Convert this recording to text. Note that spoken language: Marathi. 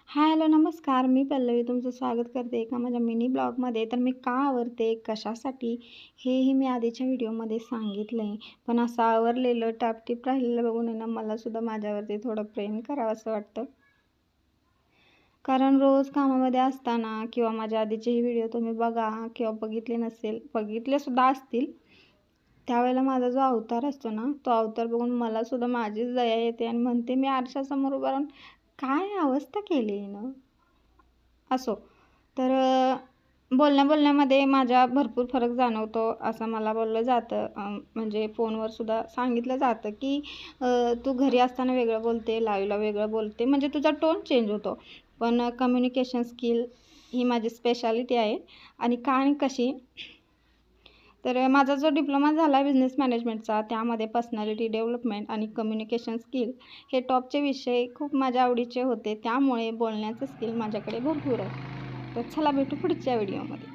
हाय, हॅलो, नमस्कार. मी पल्लवी तुमचं स्वागत करते एका माझ्या मिनी ब्लॉगमध्ये. तर मी का आवरते, कशासाठी, हेही मी आधीच्या व्हिडिओमध्ये सांगितलं आहे. पण असं आवरलेलं, टापटीप राहिलेलं बघून आहे ना, मलासुद्धा माझ्यावरती थोडं प्रेम करावंसं वाटतं. कारण रोज कामामध्ये असताना किंवा माझ्या आधीचेही व्हिडिओ तुम्ही बघा किंवा बघितलेसुद्धा असतील. त्यावेळेला माझा जो अवतार असतो ना, तो अवतार बघून मलासुद्धा माझीच दया येते आणि म्हणते मी आरशासमोर उभं राहून, काय अवस्था केली हिनं? असो. तर बोलण्यामध्ये माझ्या भरपूर फरक जाणवतो असं मला बोललं जातं. म्हणजे फोनवर सुद्धा सांगितलं जातं, की तू घरी असताना वेगळं बोलते, लाईव्हला वेगळं बोलते, म्हणजे तुझा टोन चेंज होतो. पण कम्युनिकेशन स्किल ही माझी स्पेशालिटी आहे. आणि का आणि कशी? तर माझा जो डिप्लोमा झाला आहे बिझनेस मॅनेजमेंटचा, त्यामध्ये पर्सनॅलिटी डेव्हलपमेंट आणि कम्युनिकेशन स्किल हे टॉपचे विषय खूप माझ्या आवडीचे होते. त्यामुळे बोलण्याचं स्किल माझ्याकडे भरपूर आहे. तर चला भेटू पुढच्या व्हिडिओमध्ये.